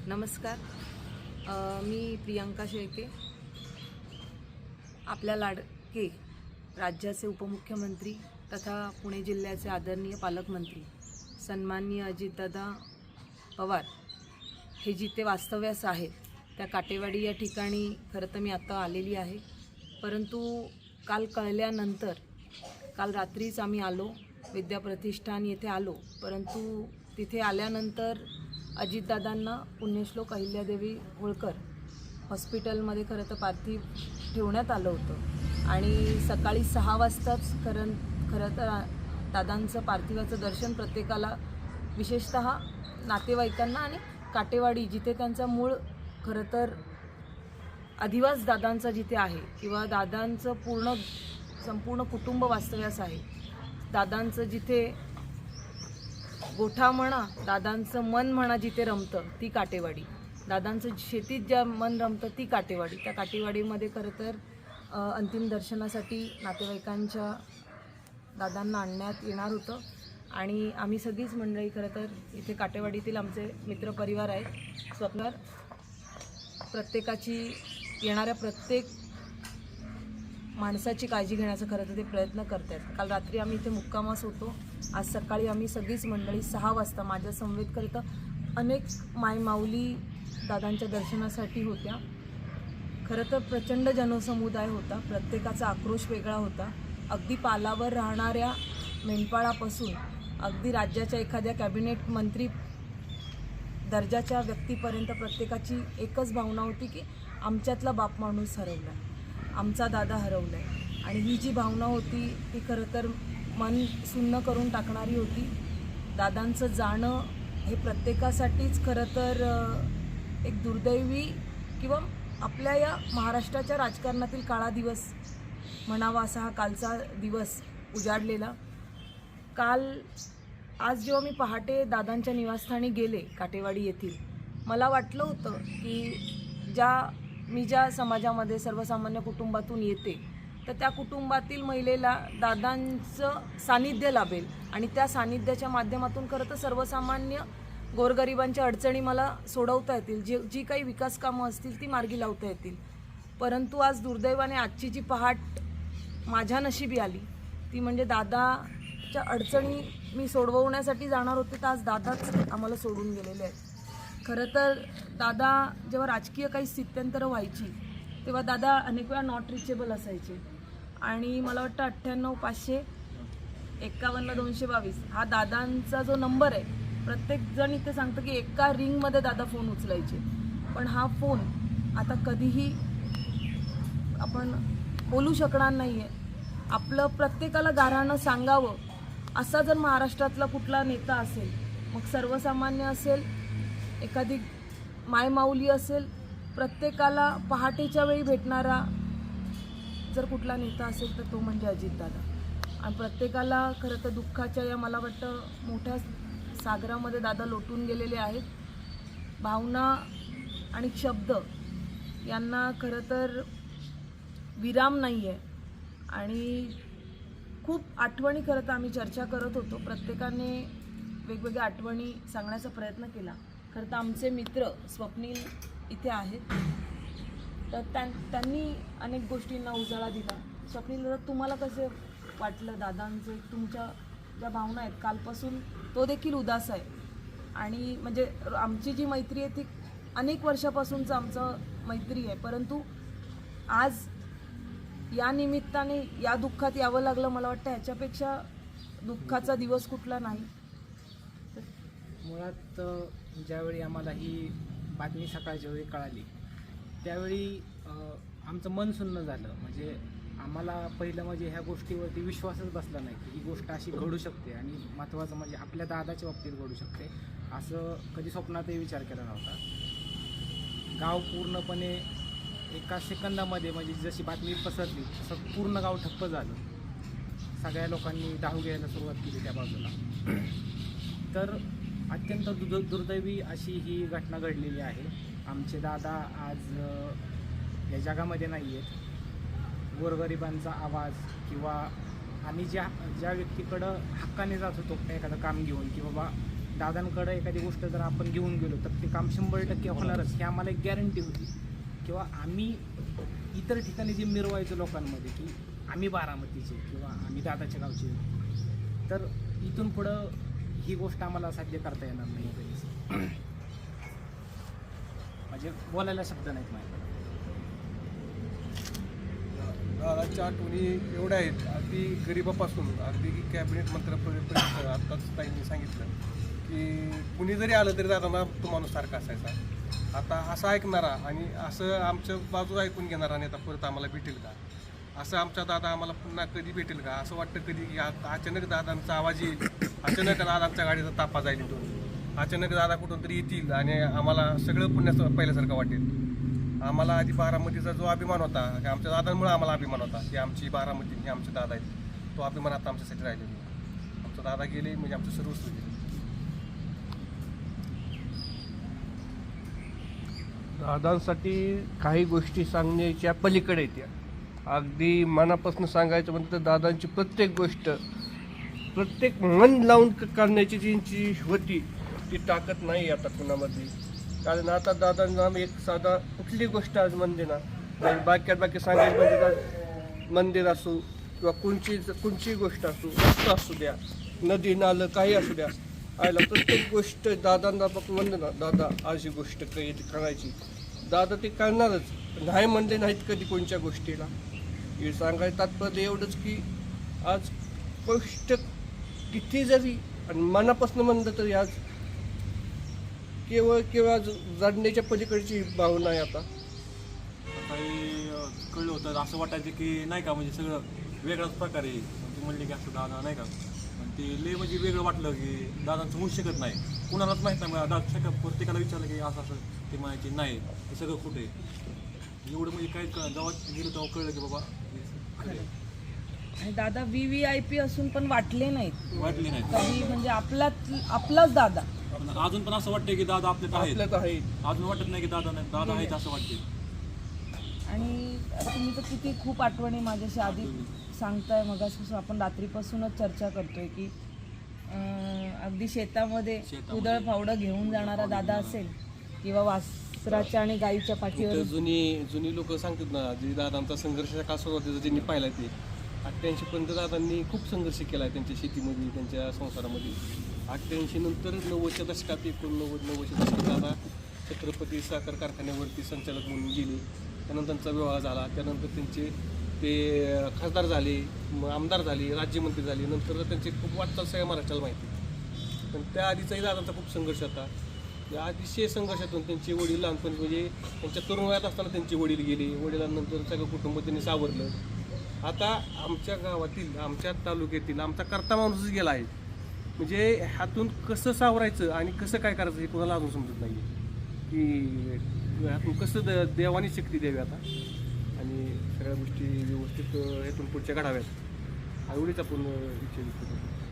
नमस्कार. मी प्रियांका शेळके. आपल्या लाडके राज्याचे उपमुख्यमंत्री तथा पुणे जिल्ह्याचे आदरणीय पालकमंत्री सन्माननीय अजितदादा पवार हे जिथे वास्तव्यास आहेत त्या काटेवाडी या ठिकाणी खरं तर मी आता आलेली आहे. परंतु काल कळल्यानंतर काल रात्रीच आम्ही आलो, विद्याप्रतिष्ठान येथे आलो. परंतु तिथे आल्यानंतर अजितदादांना पुण्यश्लोक अहिल्यादेवी होळकर हॉस्पिटलमध्ये खरं तर पार्थिव ठेवण्यात आलं होतं आणि सकाळी 6 वाजताच खरं तर दादांचं पार्थिवाचं दर्शन प्रत्येकाला, विशेषतः नातेवाईकांना आणि काटेवाडी जिथे त्यांचा मूळ खरं तर अधिवास दादांचा जिथे आहे किंवा दादांचं संपूर्ण कुटुंब वास्तव्यास आहे, दादांचं जिथे गोठा म्हणा, दादांचं मन म्हणा जिथे रमतं ती काटेवाडी, दादांचं शेतीत ज्या मन रमतं ती काटेवाडी. त्या काटेवाडीमध्ये खरं तर अंतिम दर्शनासाठी नातेवाईकांच्या दादांना आणण्यात येणार होतं आणि आम्ही सगळीच मंडळी खरं तर इथे काटेवाडीतील आमचे मित्रपरिवार आहेत. स्वप्नार प्रत्येकाची, येणाऱ्या प्रत्येक माणसाची काळजी घेण्याचा खरं तर ते प्रयत्न करत आहेत. काल रात्री आम्ही इथे मुक्कामास होतो. आज सकाळी आम्ही सगळीच मंडळी 6 वाजता माझ्या समवेत खरं तर अनेक मायमाऊली दादांच्या दर्शनासाठी होत्या. खरं तर प्रचंड जनसमुदाय होता. प्रत्येकाचा आक्रोश वेगळा होता. अगदी पालावर राहणाऱ्या मेंढपाळापासून अगदी राज्याच्या एखाद्या कॅबिनेट मंत्री दर्जाच्या व्यक्तीपर्यंत प्रत्येकाची एकच भावना होती की आमच्यातला बाप माणूस हरवला, आमचा दादा हरवला आहे. आणि ही जी भावना होती ती खरं तर मन सुन्न करून टाकणारी होती. दादांचं जाणं हे प्रत्येकासाठीच खरं तर एक दुर्दैवी किंवा आपल्या या महाराष्ट्राच्या राजकारणातील काळा दिवस म्हणावा असा हा कालचा दिवस उजाडलेला. आज जेव्हा मी पहाटे दादांच्या निवासस्थानी गेले काटेवाडी येथील, मला वाटलं होतं की मी ज्या समाजामध्ये सर्वसामान्य कुटुंबातून येते तर त्या कुटुंबातील महिलेला दादांचं सानिध्य लाभेल आणि त्या सानिध्याच्या माध्यमातून खरं तर सर्वसामान्य गोरगरिबांच्या अडचणी मला सोडवता येतील, जी काही विकास कामं असतील ती मार्गी लावता येतील. परंतु आज दुर्दैवाने आजची जी पहाट माझ्या नशिबी आली ती म्हणजे दादाच्या अडचणी मी सोडवण्यासाठी जाणार होते तर आज दादाच आम्हाला सोडून गेलेले आहेत. खरं तर दादा जेव्हा राजकीय काही स्थित्यंतरं व्हायची तेव्हा दादा अनेक वेळा नॉट रिचेबल असायचे आणि मला वाटतं 98 500 51 222 हा दादांचा जो नंबर आहे. प्रत्येकजण इथे सांगतं की एका रिंगमध्ये दादा फोन उचलायचे, पण हा फोन आता कधीही आपण बोलू शकणार नाही आहे. आपलं प्रत्येकाला गाऱ्हाणं सांगावं असा जर महाराष्ट्रातला कुठला नेता असेल, मग सर्वसामान्य असेल, एखादी मायमाऊली असेल, प्रत्येकाला पहाटेच्या वेळी भेटणारा जर कुठला नेता असेल तर तो म्हणजे अजितदादा. आणि प्रत्येकाला खरं तर दुःखाच्या या मला वाटतं मोठ्या सागरामध्ये दादा लोटून गेलेले आहेत. भावना आणि शब्द यांना खरं तर विराम नाही आहे आणि खूप आठवणी खरं तर आम्ही चर्चा करत होतो. प्रत्येकाने वेगवेगळ्या आठवणी सांगण्याचा प्रयत्न केला. खरं तर आमचे मित्र स्वप्नील इथे आहेत तर त्यांनी अनेक गोष्टींना उजाळा दिला. स्वप्नील दादा, तुम्हाला कसं वाटलं दादांचं, तुमच्या ज्या भावना आहेत, कालपासून तो देखील उदास आहे आणि म्हणजे आमची जी मैत्री आहे ती अनेक वर्षापासूनचं आमचं मैत्री आहे, परंतु आज या निमित्ताने या दुःखात यावं लागलं. मला वाटतं ह्याच्यापेक्षा दुःखाचा दिवस कुठला नाही. मुळात ज्यावेळी आम्हाला ही बातमी सकाळच्या वेळी कळाली त्यावेळी आमचं मन सुन्न झालं. म्हणजे आम्हाला पहिलं म्हणजे ह्या गोष्टीवरती विश्वासच बसला नाही की ही गोष्ट अशी घडू शकते आणि महत्त्वाचं म्हणजे आपल्या दादाच्या बाबतीत घडू शकते असं कधी स्वप्नातही विचार केला नव्हता. गाव पूर्णपणे एका सेकंदामध्ये म्हणजे जशी बातमी पसरली तसं पूर्ण गाव ठप्प झालं. सगळ्या लोकांनी धाव घ्यायला सुरुवात केली त्या बाजूला. तर अत्यंत दुर्दैवी अशी ही घटना घडलेली आहे. आमचे दादा आज या जगामध्ये नाही आहेत. गोरगरिबांचा आवाज किंवा आम्ही ज्या व्यक्तीकडं हक्काने जात होतो एखादं काम घेऊन की बाबा दादांकडे एखादी गोष्ट जर आपण घेऊन गेलो तर ते काम 100% होणारच ही आम्हाला एक गॅरंटी होती. किंवा आम्ही इतर ठिकाणी जे मिरवायचं लोकांमध्ये की आम्ही बारामतीचे किंवा आम्ही दादाच्या गावचे, तर इथून पुढं ही गोष्ट आम्हाला साध्य करता येणार नाही कधीच. म्हणजे बोलायला शब्द नाहीत माझ्याकडे. दादाच्या आठवणी एवढ्या आहेत, अगदी गरिबापासून अगदी की कॅबिनेट मंत्र्यापर्यंत. आत्ताच ताईंनी सांगितलं की कुणी जरी आलं तरी दादांना तो माणूस सारखा असायचा. आता असं ऐकणारा आणि असं आमच्या बाजू ऐकून घेणारा नेता परत आम्हाला भेटेल का? असं आमचा दादा आम्हाला पुन्हा कधी भेटेल का? असं वाटतं कधी की अचानक दादांचा आवाज येईल, अचानक दादांच्या गाडीचा तापा जाईल इथून, अचानक दादा कुठून तरी येतील आणि आम्हाला सगळं पुण्याचं पहिल्यासारखं वाटेल. आम्हाला आधी बारामतीचा जो अभिमान होता, की आमच्या दादांमुळे आम्हाला अभिमान होता की आमची बारामती ही आमचे दादा आहेत, तो अभिमान आता आमच्यासाठी राहिलेला नाही. आमचा दादा गेले म्हणजे आमचं सर्वस्व गेले. दादांसाठी काही गोष्टी सांगण्याच्या पलीकडे त्या अगदी मनापासून सांगायचं म्हणतं तर दादांची प्रत्येक गोष्ट, प्रत्येक मन लावून करण्याची त्यांची होती ती ताकद नाही आता कुणामध्ये. कारण आता दादांना एक साधा कुठली गोष्ट आज मंदिर ना बाकी सांगायचं म्हणजे का मंदिर असो किंवा कोणची गोष्ट असो, रस्ता असू द्या, नदी नालं काही असू द्या, आयला प्रत्येक गोष्ट दादांना फक्त म्हणले ना दादा आज ही गोष्ट करायची, दादा ते करणारच. नाही म्हणले नाहीत कधी कोणत्या गोष्टीला. हे सांगायचं तात्पर्य एवढंच की आज गोष्ट किती जरी आणि मनापासून म्हणलं तरी आज केवळ जडण्याच्या पलीकडची भावना आहे. आता काही कळलं होतं असं वाटायचं की नाही का म्हणजे सगळं वेगळाच प्रकार आहे. तू म्हणले की असं दादा नाही का, पण ते लय म्हणजे वेगळं वाटलं की दादांचं होऊ शकत नाही. कुणालाच माहीत नाही, दादा प्रत्येकाला विचारलं की असं असं ते म्हणायचे नाही हे सगळं कुठे एवढं म्हणजे काय जेव्हा गेलो तेव्हा कळलं की बाबा आणि दादा VVIP असून पण वाटले नाहीत वाटली नाही. कधी, म्हणजे आपलाच दादा. पण अजून पण असं वाटतं की दादा आपल्यात आपल्यात आहे, आहे. अजून वाटत नाही की दादा नाही, दादा आहेत असं वाटते. आणि तुम्ही तर किती खूप आठवणी माझ्याशी आधी सांगताय, मगापासून आपण रात्रीपासूनच चर्चा करतोय की अगदी शेतामध्ये कुदळ फावडं घेऊन जाणारा दादा असेल किंवा वासराच्या आणि गाईच्या पाठीवर. जुनी लोक सांगतात ना, जे दादांचा संघर्षाच्या काळ सुरुवातीचा ज्यांनी पाहिला ते 88 पर्यंत दादांनी खूप संघर्ष केला आहे त्यांच्या शेतीमध्ये, त्यांच्या संसारामध्ये. 88 नंतर 90च्या दशकात 89-90च्या दशकात दादा छत्रपती साखर कारखान्यावरती संचालक म्हणून गेले. त्यानंतर त्यांचा विवाह झाला, त्यानंतर त्यांचे ते खासदार झाले, आमदार झाले, राज्यमंत्री झाले. नंतर त्यांचे खूप वाटचाल सगळ्या महाराष्ट्राला माहिती. पण त्याआधीचाही दादांचा खूप संघर्ष होता. या अतिशय संघर्षातून त्यांचे वडील लहानपणी म्हणजे त्यांच्या तरुण वयात असताना त्यांचे वडील गेले. वडिलांनंतर सगळं कुटुंब त्यांनी सावरलं. आता आमच्या गावातील, आमच्या तालुक्यातील आमचा कर्ता माणूसच गेला आहे. म्हणजे ह्यातून कसं सावरायचं आणि कसं काय करायचं हे कोणाला अजून समजत नाही की ह्यातून कसं देवानी शक्ती द्यावी आता आणि सगळ्या गोष्टी व्यवस्थित ह्यातून पुढच्या घडाव्यात एवढीच आपण इच्छा